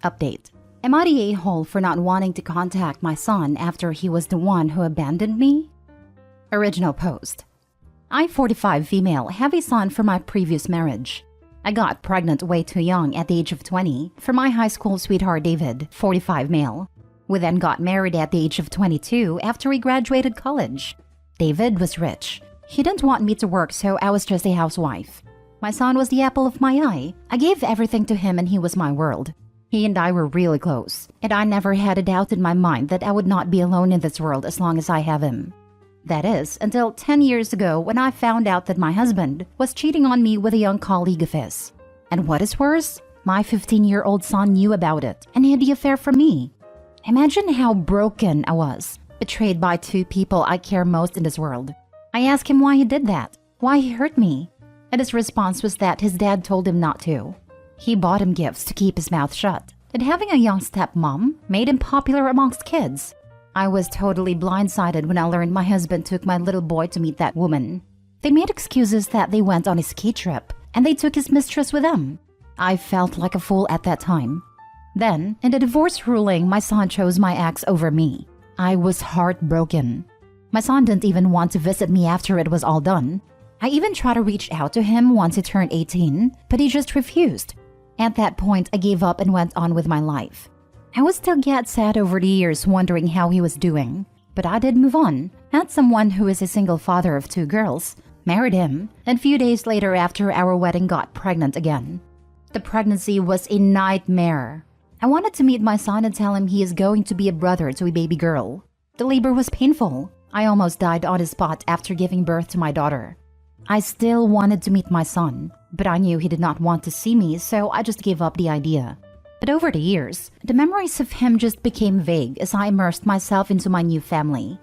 Update. Am I the a-hole for not wanting to contact my son after he was the one who abandoned me? Original post. I, 45 female, have a son from my previous marriage. I got pregnant way too young at the age of 20 for my high school sweetheart David, 45 male. We then got married at the age of 22 after we graduated college. David was rich. He didn't want me to work, so I was just a housewife. My son was the apple of my eye. I gave everything to him and he was my world. He and I were really close, and I never had a doubt in my mind that I would not be alone in this world as long as I have him. That is, until 10 years ago when I found out that my husband was cheating on me with a young colleague of his. And what is worse, my 15-year-old son knew about it and hid the affair from me. Imagine how broken I was, betrayed by two people I care most in this world. I asked him why he did that, why he hurt me, and his response was that his dad told him not to. He bought him gifts to keep his mouth shut, and having a young stepmom made him popular amongst kids. I was totally blindsided when I learned my husband took my little boy to meet that woman. They made excuses that they went on a ski trip, and they took his mistress with them. I felt like a fool at that time. Then, in the divorce ruling, my son chose my ex over me. I was heartbroken. My son didn't even want to visit me after it was all done. I even tried to reach out to him once he turned 18, but he just refused. At that point, I gave up and went on with my life. I would still get sad over the years wondering how he was doing, but I did move on. Had someone who is a single father of 2 girls, married him, and a few days later after our wedding got pregnant again. The pregnancy was a nightmare. I wanted to meet my son and tell him he is going to be a brother to a baby girl. The labor was painful. I almost died on the spot after giving birth to my daughter. I still wanted to meet my son, but I knew he did not want to see me, so I just gave up the idea. But over the years, the memories of him just became vague as I immersed myself into my new family.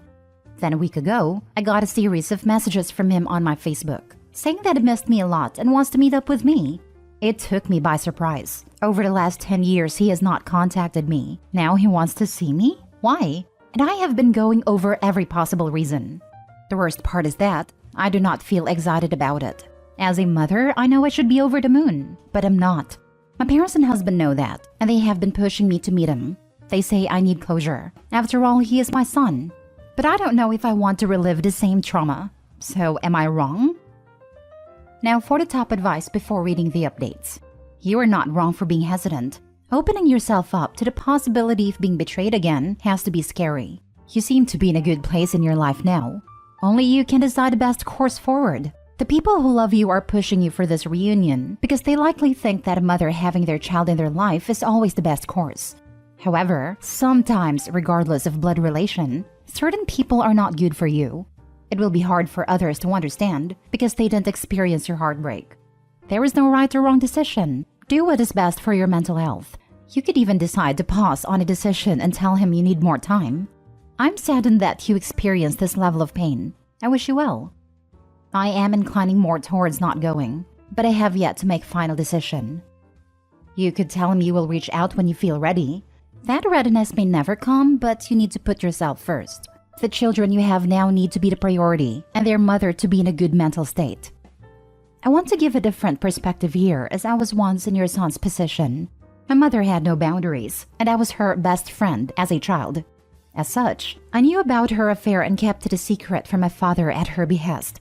Then a week ago, I got a series of messages from him on my Facebook, saying that he missed me a lot and wants to meet up with me. It took me by surprise. Over the last 10 years, he has not contacted me. Now he wants to see me? Why? And I have been going over every possible reason. The worst part is that I do not feel excited about it. As a mother, I know I should be over the moon, but I'm not. My parents and husband know that, and they have been pushing me to meet him. They say I need closure. After all, he is my son. But I don't know if I want to relive the same trauma. So, am I wrong? Now for the top advice before reading the updates. You are not wrong for being hesitant. Opening yourself up to the possibility of being betrayed again has to be scary. You seem to be in a good place in your life now. Only you can decide the best course forward. The people who love you are pushing you for this reunion because they likely think that a mother having their child in their life is always the best course. However, sometimes, regardless of blood relation, certain people are not good for you. It will be hard for others to understand because they didn't experience your heartbreak. There is no right or wrong decision. Do what is best for your mental health. You could even decide to pause on a decision and tell him you need more time. I'm saddened that you experienced this level of pain. I wish you well. I am inclining more towards not going, but I have yet to make a final decision. You could tell him you will reach out when you feel ready. That readiness may never come, but you need to put yourself first. The children you have now need to be the priority, and their mother to be in a good mental state. I want to give a different perspective here, as I was once in your son's position. My mother had no boundaries, and I was her best friend as a child. As such, I knew about her affair and kept it a secret from my father at her behest.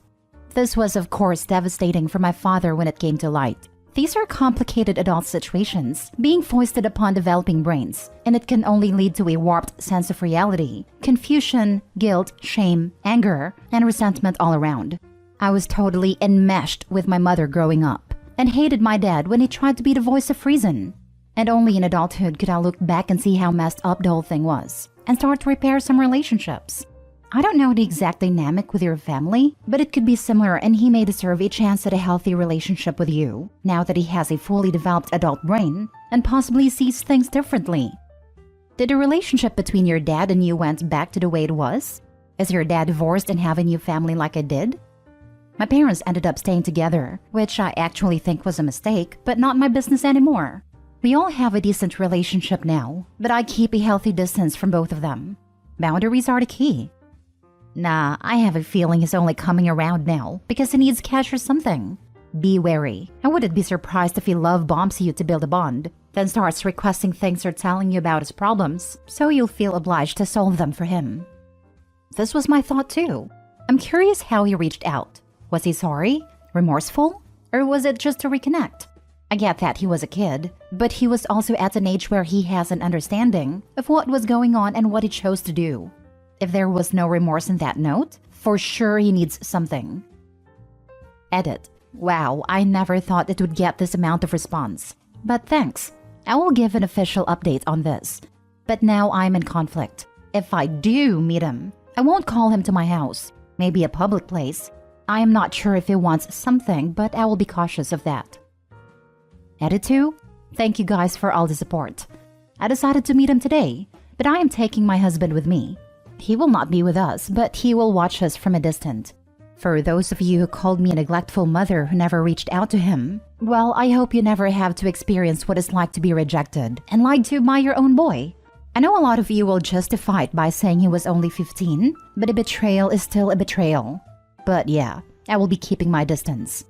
This was, of course, devastating for my father when it came to light. These are complicated adult situations being foisted upon developing brains, and it can only lead to a warped sense of reality, confusion, guilt, shame, anger, and resentment all around. I was totally enmeshed with my mother growing up, and hated my dad when he tried to be the voice of reason. And only in adulthood could I look back and see how messed up the whole thing was, and start to repair some relationships. I don't know the exact dynamic with your family, but it could be similar, and he may deserve a chance at a healthy relationship with you, now that he has a fully developed adult brain, and possibly sees things differently. Did the relationship between your dad and you went back to the way it was? Is your dad divorced and have a new family like I did? My parents ended up staying together, which I actually think was a mistake, but not my business anymore. We all have a decent relationship now, but I keep a healthy distance from both of them. Boundaries are the key. Nah, I have a feeling he's only coming around now because he needs cash or something. Be wary. I wouldn't be surprised if he love bombs you to build a bond. then starts requesting things or telling you about his problems, so you'll feel obliged to solve them for him. This was my thought too. I'm curious how he reached out. Was he sorry? Remorseful? Or was it just to reconnect? I get that he was a kid, but he was also at an age where he has an understanding of what was going on and what he chose to do. If there was no remorse in that note, for sure he needs something. Edit. Wow, I never thought it would get this amount of response. But thanks. I will give an official update on this. But now I'm in conflict. If I do meet him, I won't call him to my house. Maybe a public place. I am not sure if he wants something, but I will be cautious of that. Edit 2. Thank you guys for all the support. I decided to meet him today, but I am taking my husband with me. He will not be with us, but he will watch us from a distance. For those of you who called me a neglectful mother who never reached out to him, well, I hope you never have to experience what it's like to be rejected and lied to by your own boy. I know a lot of you will justify it by saying he was only 15, but a betrayal is still a betrayal. But yeah, I will be keeping my distance.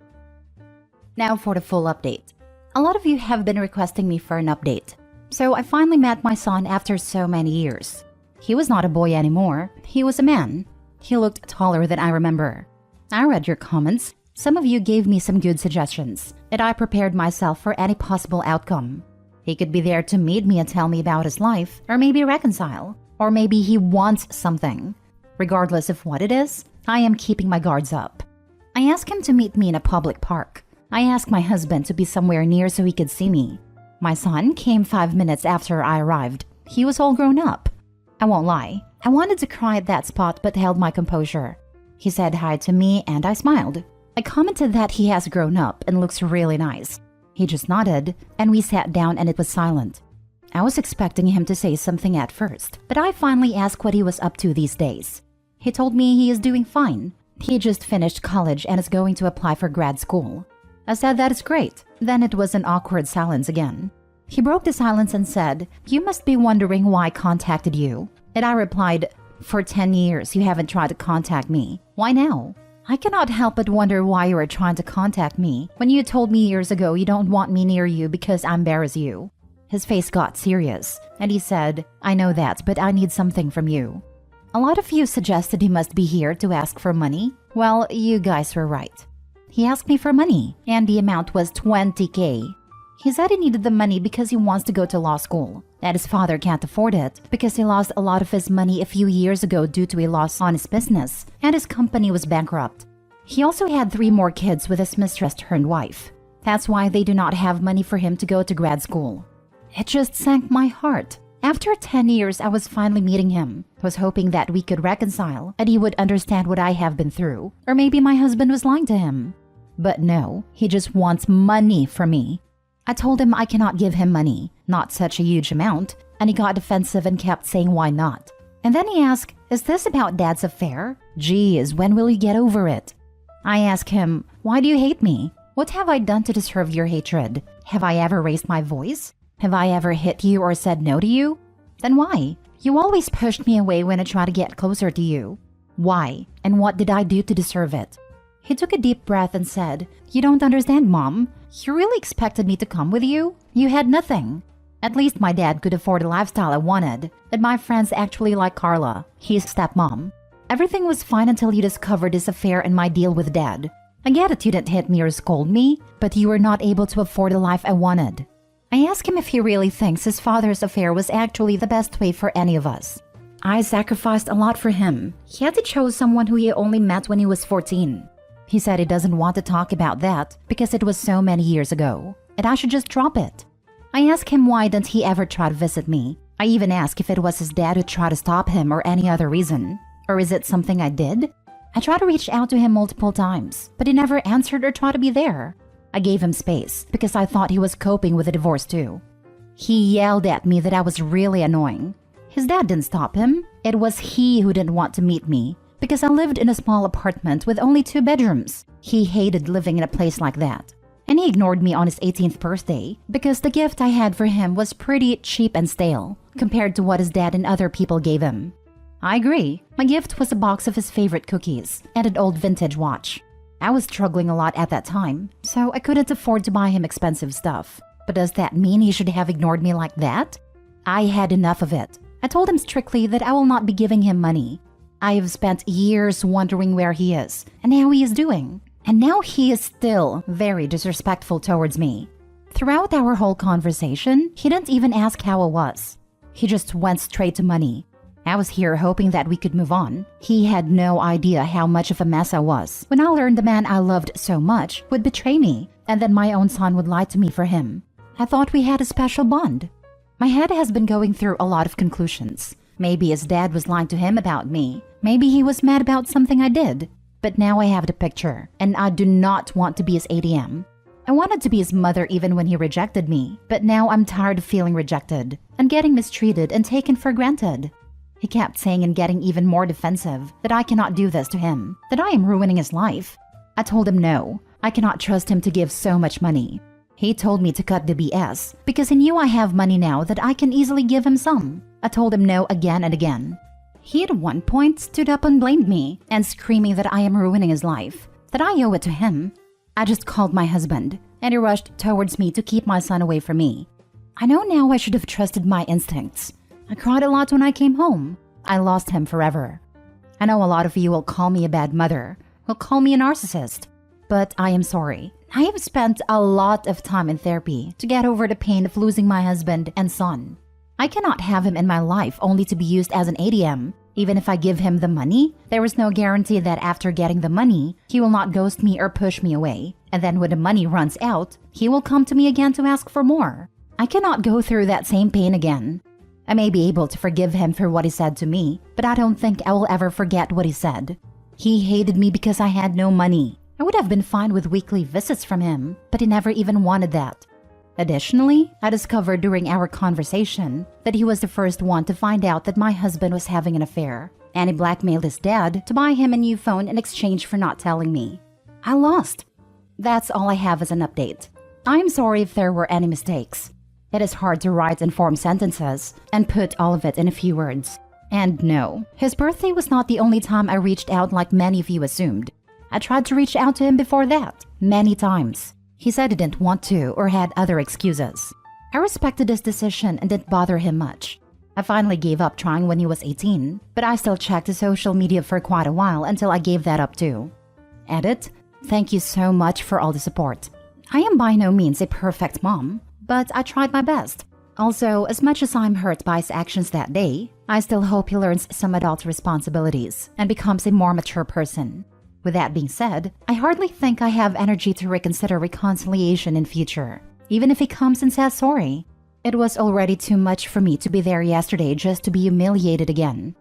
Now for the full update. A lot of you have been requesting me for an update. So I finally met my son after so many years. He was not a boy anymore, he was a man. He looked taller than I remember. I read your comments. Some of you gave me some good suggestions, and I prepared myself for any possible outcome. He could be there to meet me and tell me about his life, or maybe reconcile, or maybe he wants something. Regardless of what it is, I am keeping my guards up. I asked him to meet me in a public park. I asked my husband to be somewhere near so he could see me. My son came 5 minutes after I arrived. He was all grown up. I won't lie, I wanted to cry at that spot but held my composure. He said hi to me and I smiled. I commented that he has grown up and looks really nice. He just nodded and we sat down and it was silent. I was expecting him to say something at first, but I finally asked what he was up to these days. He told me he is doing fine. He just finished college and is going to apply for grad school. I said that is great. Then it was an awkward silence again. He broke the silence and said, "You must be wondering why I contacted you." And I replied, "For 10 years you haven't tried to contact me. Why now?" I cannot help but wonder why you are trying to contact me when you told me years ago you don't want me near you because I embarrass you. His face got serious and he said, "I know that, but I need something from you." A lot of you suggested he must be here to ask for money. Well, you guys were right. He asked me for money and the amount was 20K. He said he needed the money because he wants to go to law school, that his father can't afford it because he lost a lot of his money a few years ago due to a loss on his business, and his company was bankrupt. He also had 3 more kids with his mistress turned wife. That's why they do not have money for him to go to grad school. It just sank my heart. After 10 years, I was finally meeting him. I was hoping that we could reconcile and he would understand what I have been through, or maybe my husband was lying to him. But no, he just wants money from me. I told him I cannot give him money, not such a huge amount, and he got defensive and kept saying why not. And then he asked, "Is this about Dad's affair? Geez, when will you get over it?" I asked him, "Why do you hate me? What have I done to deserve your hatred? Have I ever raised my voice? Have I ever hit you or said no to you? Then why? You always pushed me away when I tried to get closer to you. Why? And what did I do to deserve it?" He took a deep breath and said, "You don't understand, Mom. You really expected me to come with you? You had nothing. At least my dad could afford the lifestyle I wanted, and my friends actually like Carla, his stepmom. Everything was fine until you discovered this affair and my deal with Dad. I get it you didn't hit me or scold me, but you were not able to afford the life I wanted." I asked him if he really thinks his father's affair was actually the best way for any of us. I sacrificed a lot for him. He had to choose someone who he only met when he was 14. He said he doesn't want to talk about that because it was so many years ago, and I should just drop it. I asked him why didn't he ever try to visit me. I even asked if it was his dad who tried to stop him or any other reason. Or is it something I did? I tried to reach out to him multiple times, but he never answered or tried to be there. I gave him space because I thought he was coping with the divorce too. He yelled at me that I was really annoying. His dad didn't stop him. It was he who didn't want to meet me because I lived in a small apartment with only 2 bedrooms. He hated living in a place like that. And he ignored me on his 18th birthday because the gift I had for him was pretty cheap and stale compared to what his dad and other people gave him. I agree. My gift was a box of his favorite cookies and an old vintage watch. I was struggling a lot at that time, so I couldn't afford to buy him expensive stuff. But does that mean he should have ignored me like that? I had enough of it. I told him strictly that I will not be giving him money. I have spent years wondering where he is and how he is doing. And now he is still very disrespectful towards me. Throughout our whole conversation, he didn't even ask how I was. He just went straight to money. I was here hoping that we could move on. He had no idea how much of a mess I was when I learned the man I loved so much would betray me, and then my own son would lie to me for him. I thought we had a special bond. My head has been going through a lot of conclusions. Maybe his dad was lying to him about me. Maybe he was mad about something I did. But now I have the picture, and I do not want to be his ATM. I wanted to be his mother even when he rejected me, but now I'm tired of feeling rejected and getting mistreated and taken for granted. He kept saying and getting even more defensive that I cannot do this to him, that I am ruining his life. I told him no, I cannot trust him to give so much money. He told me to cut the BS because he knew I have money now that I can easily give him some. I told him no again and again. He at one point stood up and blamed me and screaming that I am ruining his life, that I owe it to him. I just called my husband and he rushed towards me to keep my son away from me. I know now I should have trusted my instincts. I cried a lot when I came home. I lost him forever. I know a lot of you will call me a bad mother, will call me a narcissist, but I am sorry. I have spent a lot of time in therapy to get over the pain of losing my husband and son. I cannot have him in my life only to be used as an ATM. Even if I give him the money, there is no guarantee that after getting the money, he will not ghost me or push me away. And then when the money runs out, he will come to me again to ask for more. I cannot go through that same pain again. I may be able to forgive him for what he said to me, but I don't think I will ever forget what he said. He hated me because I had no money. I would have been fine with weekly visits from him, but he never even wanted that. Additionally, I discovered during our conversation that he was the first one to find out that my husband was having an affair, and he blackmailed his dad to buy him a new phone in exchange for not telling me. I lost. That's all I have as an update. I'm sorry if there were any mistakes. It is hard to write and form sentences and put all of it in a few words. And no, his birthday was not the only time I reached out like many of you assumed. I tried to reach out to him before that, many times. He said he didn't want to or had other excuses. I respected his decision and didn't bother him much. I finally gave up trying when he was 18, but I still checked his social media for quite a while until I gave that up too. Edit, thank you so much for all the support. I am by no means a perfect mom, but I tried my best. Also, as much as I'm hurt by his actions that day, I still hope he learns some adult responsibilities and becomes a more mature person. With that being said, I hardly think I have energy to reconsider reconciliation in future, even if he comes and says sorry. It was already too much for me to be there yesterday just to be humiliated again.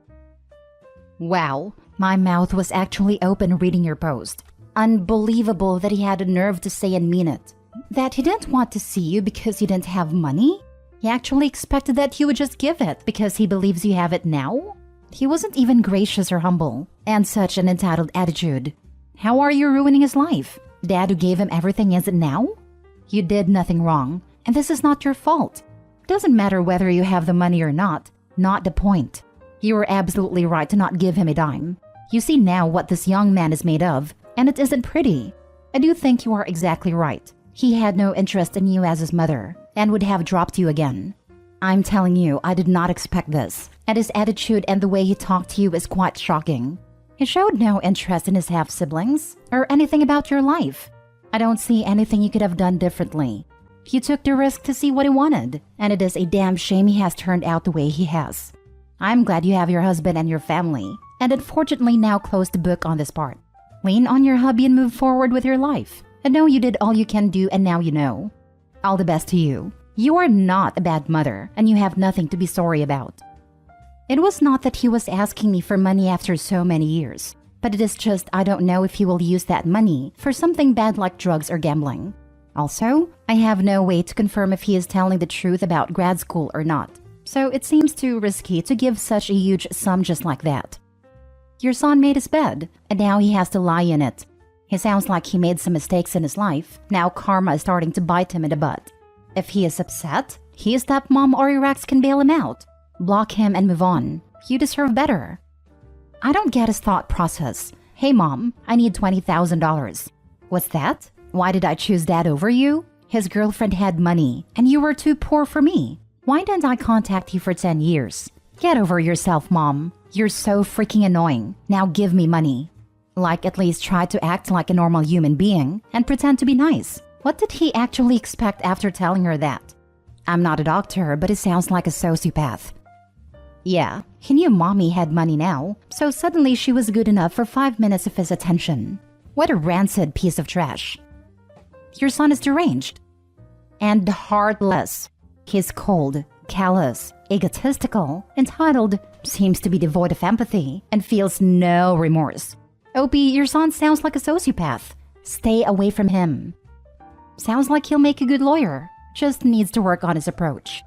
Wow, my mouth was actually open reading your post. Unbelievable that he had the nerve to say and mean it. That he didn't want to see you because you didn't have money? He actually expected that you would just give it because he believes you have it now? He wasn't even gracious or humble, and such an entitled attitude. How are you ruining his life? Dad who gave him everything isn't now? You did nothing wrong, and this is not your fault. Doesn't matter whether you have the money or not the point. You were absolutely right to not give him a dime. You see now what this young man is made of, and it isn't pretty. I do think you are exactly right. He had no interest in you as his mother, and would have dropped you again. I'm telling you, I did not expect this, and his attitude and the way he talked to you is quite shocking. He showed no interest in his half-siblings, or anything about your life. I don't see anything you could have done differently. You took the risk to see what he wanted, and it is a damn shame he has turned out the way he has. I'm glad you have your husband and your family, and unfortunately now close the book on this part. Lean on your hubby and move forward with your life. I know you did all you can do and now you know. All the best to you. You are not a bad mother, and you have nothing to be sorry about. It was not that he was asking me for money after so many years, but it is just I don't know if he will use that money for something bad like drugs or gambling. Also, I have no way to confirm if he is telling the truth about grad school or not, so it seems too risky to give such a huge sum just like that. Your son made his bed, and now he has to lie in it. He sounds like he made some mistakes in his life. Now karma is starting to bite him in the butt. If he is upset, his stepmom or your ex can bail him out. Block him and move on. You deserve better. I don't get his thought process. Hey mom, I need $20,000. What's that? Why did I choose dad over you? His girlfriend had money, and you were too poor for me. Why didn't I contact you for 10 years? Get over yourself, Mom. You're so freaking annoying. Now give me money. Like, at least try to act like a normal human being and pretend to be nice. What did he actually expect after telling her that? I'm not a doctor, but it sounds like a sociopath. Yeah, he knew Mommy had money now, so suddenly she was good enough for 5 minutes of his attention. What a rancid piece of trash. Your son is deranged. And heartless. He's cold, callous, egotistical, entitled, seems to be devoid of empathy, and feels no remorse. Opie, your son sounds like a sociopath. Stay away from him. Sounds like he'll make a good lawyer. Just needs to work on his approach.